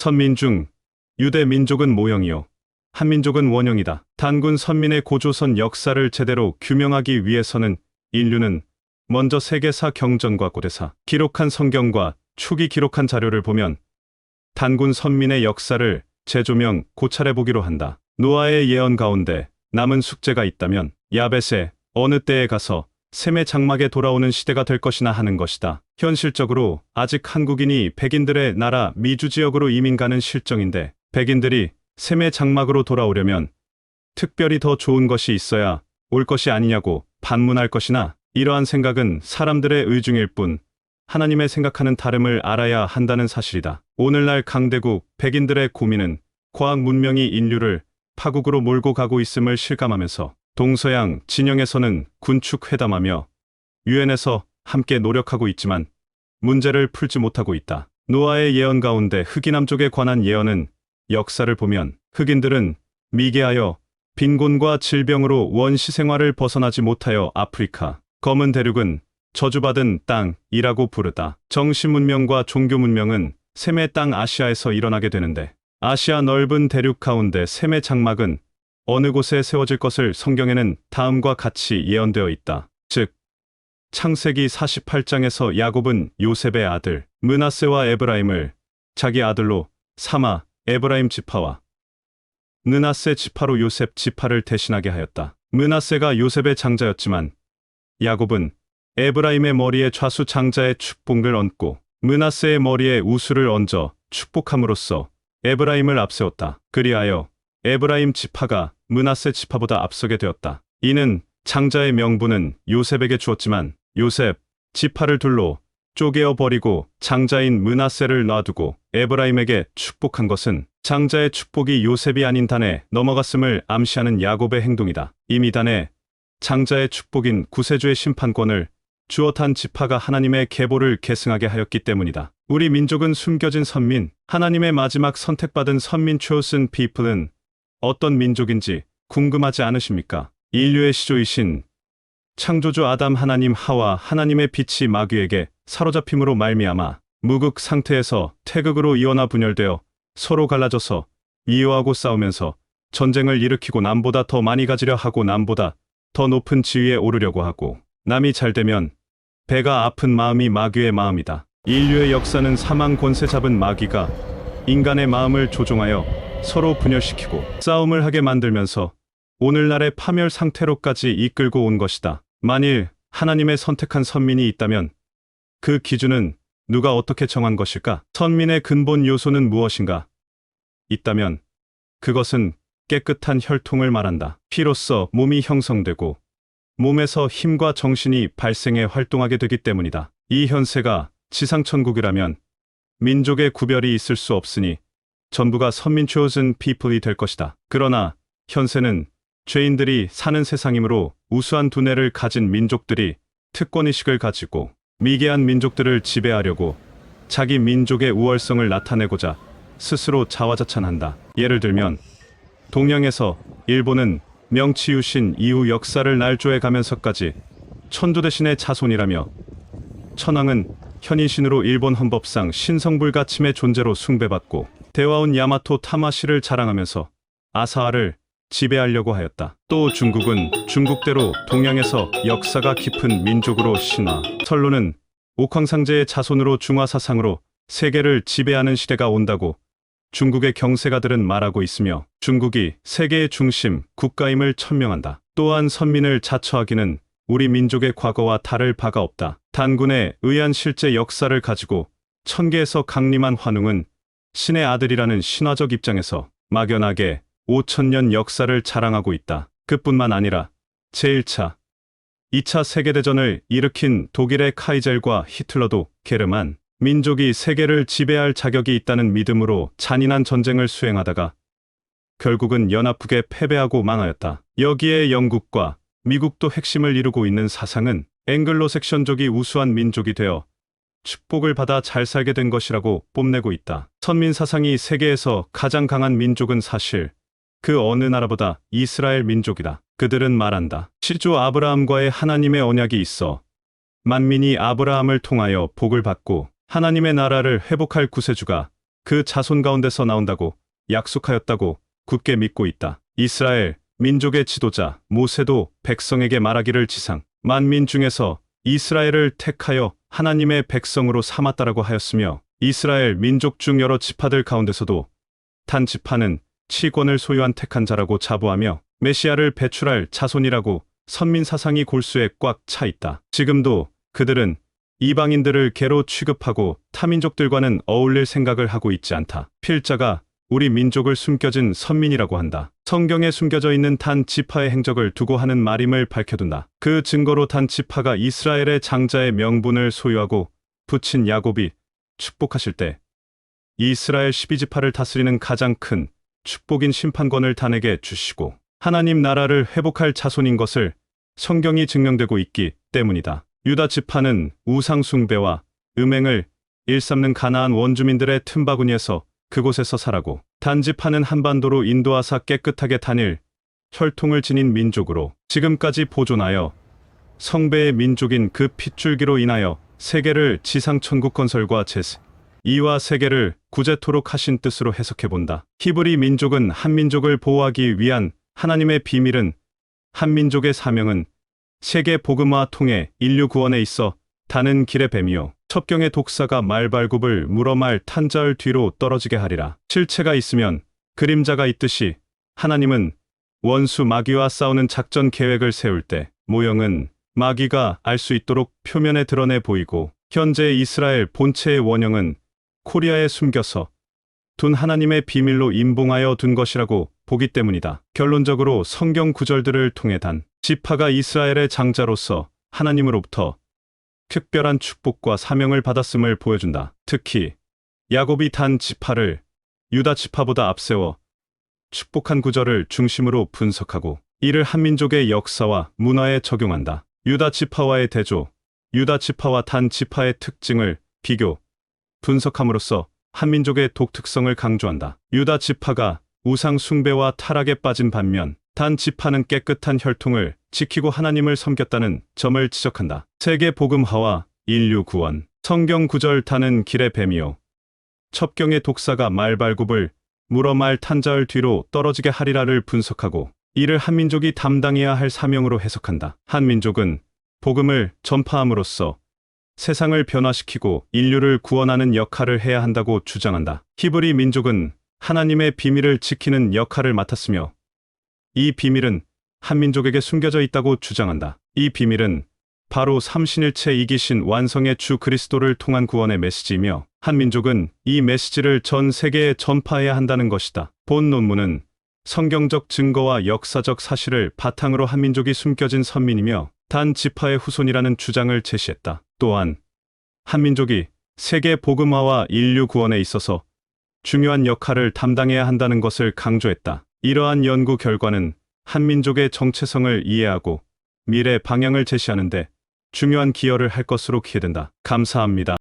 선민 중 유대 민족은 모형이요 한민족은 원형이다. 단군 선민의 고조선 역사를 제대로 규명하기 위해서는 인류는 먼저 세계사 경전과 고대사, 기록한 성경과 초기 기록한 자료를 보면 단군 선민의 역사를 재조명 고찰해 보기로 한다. 노아의 예언 가운데 남은 숙제가 있다면 야벳에 어느 때에 가서 셈의 장막에 돌아오는 시대가 될 것이나 하는 것이다. 현실적으로 아직 한국인이 백인들의 나라 미주 지역으로 이민 가는 실정인데 백인들이 셈의 장막으로 돌아오려면 특별히 더 좋은 것이 있어야 올 것이 아니냐고 반문할 것이나 이러한 생각은 사람들의 의중일 뿐 하나님의 생각하는 다름을 알아야 한다는 사실이다. 오늘날 강대국 백인들의 고민은 과학 문명이 인류를 파국으로 몰고 가고 있음을 실감하면서 동서양 진영에서는 군축 회담하며 유엔에서 함께 노력하고 있지만 문제를 풀지 못하고 있다. 노아의 예언 가운데 흑인남족에 관한 예언은 역사를 보면 흑인들은 미개하여 빈곤과 질병으로 원시 생활을 벗어나지 못하여 아프리카, 검은 대륙은 저주받은 땅이라고 부르다. 정시 문명과 종교 문명은 셈의 땅 아시아에서 일어나게 되는데 아시아 넓은 대륙 가운데 셈의 장막은 어느 곳에 세워질 것을 성경에는 다음과 같이 예언되어 있다. 즉, 창세기 48장에서 야곱은 요셉의 아들 므낫세와 에브라임을 자기 아들로 삼아 에브라임 지파와 므낫세 지파로 요셉 지파를 대신하게 하였다. 므낫세가 요셉의 장자였지만 야곱은 에브라임의 머리에 좌수 장자의 축복을 얹고 므낫세의 머리에 우수를 얹어 축복함으로써 에브라임을 앞세웠다. 그리하여 에브라임 지파가 므낫세 지파보다 앞서게 되었다. 이는 장자의 명분은 요셉에게 주었지만 요셉 지파를 둘로 쪼개어 버리고 장자인 므낫세를 놔두고 에브라임에게 축복한 것은 장자의 축복이 요셉이 아닌 단에 넘어갔음을 암시하는 야곱의 행동이다. 이미 단에 장자의 축복인 구세주의 심판권을 주어 단 지파가 하나님의 계보를 계승하게 하였기 때문이다. 우리 민족은 숨겨진 선민, 하나님의 마지막 선택받은 선민 chosen people은 어떤 민족인지 궁금하지 않으십니까? 인류의 시조이신 창조주 아담 하나님 하와 하나님의 빛이 마귀에게 사로잡힘으로 말미암아 무극 상태에서 태극으로 이어나 분열되어 서로 갈라져서 이유하고 싸우면서 전쟁을 일으키고 남보다 더 많이 가지려 하고 남보다 더 높은 지위에 오르려고 하고 남이 잘 되면 배가 아픈 마음이 마귀의 마음이다. 인류의 역사는 사망 권세 잡은 마귀가 인간의 마음을 조종하여 서로 분열시키고 싸움을 하게 만들면서 오늘날의 파멸 상태로까지 이끌고 온 것이다. 만일 하나님의 선택한 선민이 있다면 그 기준은 누가 어떻게 정한 것일까? 선민의 근본 요소는 무엇인가? 있다면 그것은 깨끗한 혈통을 말한다. 피로써 몸이 형성되고 몸에서 힘과 정신이 발생해 활동하게 되기 때문이다. 이 현세가 지상천국이라면 민족의 구별이 있을 수 없으니 전부가 선민 chosen people이 될 것이다. 그러나 현세는 죄인들이 사는 세상이므로 우수한 두뇌를 가진 민족들이 특권의식을 가지고 미개한 민족들을 지배하려고 자기 민족의 우월성을 나타내고자 스스로 자화자찬한다. 예를 들면 동양에서 일본은 명치유신 이후 역사를 날조해 가면서까지 천조 대신의 자손이라며 천황은 현인신으로 일본 헌법상 신성불가침의 존재로 숭배받고 대화온 야마토 타마시를 자랑하면서 아사아를 지배하려고 하였다. 또 중국은 중국대로 동양에서 역사가 깊은 민족으로 신화, 설로는 옥황상제의 자손으로 중화사상으로 세계를 지배하는 시대가 온다고 중국의 경세가들은 말하고 있으며 중국이 세계의 중심 국가임을 천명한다. 또한 선민을 자처하기는 우리 민족의 과거와 다를 바가 없다. 단군의 의한 실제 역사를 가지고 천계에서 강림한 환웅은 신의 아들이라는 신화적 입장에서 막연하게 5000년 역사를 자랑하고 있다. 그뿐만 아니라 제1차, 2차 세계대전을 일으킨 독일의 카이젤과 히틀러도 게르만 민족이 세계를 지배할 자격이 있다는 믿음으로 잔인한 전쟁을 수행하다가 결국은 연합국에 패배하고 망하였다. 여기에 영국과 미국도 핵심을 이루고 있는 사상은 앵글로색션족이 우수한 민족이 되어 축복을 받아 잘 살게 된 것이라고 뽐내고 있다. 선민 사상이 세계에서 가장 강한 민족은 사실 그 어느 나라보다 이스라엘 민족이다. 그들은 말한다. 시조 아브라함과의 하나님의 언약이 있어 만민이 아브라함을 통하여 복을 받고 하나님의 나라를 회복할 구세주가 그 자손 가운데서 나온다고 약속하였다고 굳게 믿고 있다. 이스라엘 민족의 지도자 모세도 백성에게 말하기를 지상 만민 중에서 이스라엘을 택하여 하나님의 백성으로 삼았다라고 하였으며 이스라엘 민족 중 여러 지파들 가운데서도 단 지파는 치권을 소유한 택한 자라고 자부하며 메시아를 배출할 자손이라고 선민 사상이 골수에 꽉 차 있다. 지금도 그들은 이방인들을 개로 취급하고 타민족들과는 어울릴 생각을 하고 있지 않다. 필자가 우리 민족을 숨겨진 선민이라고 한다. 성경에 숨겨져 있는 단 지파의 행적을 두고 하는 말임을 밝혀둔다. 그 증거로 단 지파가 이스라엘의 장자의 명분을 소유하고 붙인 야곱이 축복하실 때 이스라엘 12지파를 다스리는 가장 큰 축복인 심판권을 단에게 주시고 하나님 나라를 회복할 자손인 것을 성경이 증명되고 있기 때문이다. 유다 지파는 우상 숭배와 음행을 일삼는 가나안 원주민들의 틈바구니에서 그곳에서 살아고 단 지파는 한반도로 인도하사 깨끗하게 단일 혈통을 지닌 민족으로 지금까지 보존하여 성배의 민족인 그 핏줄기로 인하여 세계를 지상천국 건설과 제세 이와 세계를 구제토록 하신 뜻으로 해석해본다. 히브리 민족은 한민족을 보호하기 위한 하나님의 비밀은 한민족의 사명은 세계 복음화 통해 인류 구원에 있어 다는 길의 뱀이요 첩경의 독사가 말발굽을 물어말 탄자을 뒤로 떨어지게 하리라. 실체가 있으면 그림자가 있듯이 하나님은 원수 마귀와 싸우는 작전 계획을 세울 때 모형은 마귀가 알 수 있도록 표면에 드러내 보이고 현재 이스라엘 본체의 원형은 코리아에 숨겨서 둔 하나님의 비밀로 임봉하여 둔 것이라고 보기 때문이다. 결론적으로 성경 구절들을 통해 단 지파가 이스라엘의 장자로서 하나님으로부터 특별한 축복과 사명을 받았음을 보여준다. 특히 야곱이 단 지파를 유다 지파보다 앞세워 축복한 구절을 중심으로 분석하고 이를 한민족의 역사와 문화에 적용한다. 유다 지파와의 대조, 유다 지파와 단 지파의 특징을 비교, 분석함으로써 한민족의 독특성을 강조한다. 유다 지파가 우상 숭배와 타락에 빠진 반면 단 지파는 깨끗한 혈통을 지키고 하나님을 섬겼다는 점을 지적한다. 세계 복음화와 인류 구원. 성경 구절 단은 길의 뱀이요 첩경의 독사가 말발굽을 물어 말 탄자을 뒤로 떨어지게 하리라를 분석하고 이를 한민족이 담당해야 할 사명으로 해석한다. 한민족은 복음을 전파함으로써 세상을 변화시키고 인류를 구원하는 역할을 해야 한다고 주장한다. 히브리 민족은 하나님의 비밀을 지키는 역할을 맡았으며 이 비밀은 한민족에게 숨겨져 있다고 주장한다. 이 비밀은 바로 삼신일체 이기신 완성의 주 그리스도를 통한 구원의 메시지이며 한민족은 이 메시지를 전 세계에 전파해야 한다는 것이다. 본 논문은 성경적 증거와 역사적 사실을 바탕으로 한민족이 숨겨진 선민이며 단 지파의 후손이라는 주장을 제시했다. 또한 한민족이 세계 복음화와 인류 구원에 있어서 중요한 역할을 담당해야 한다는 것을 강조했다. 이러한 연구 결과는 한민족의 정체성을 이해하고 미래 방향을 제시하는 데 중요한 기여를 할 것으로 기대된다. 감사합니다.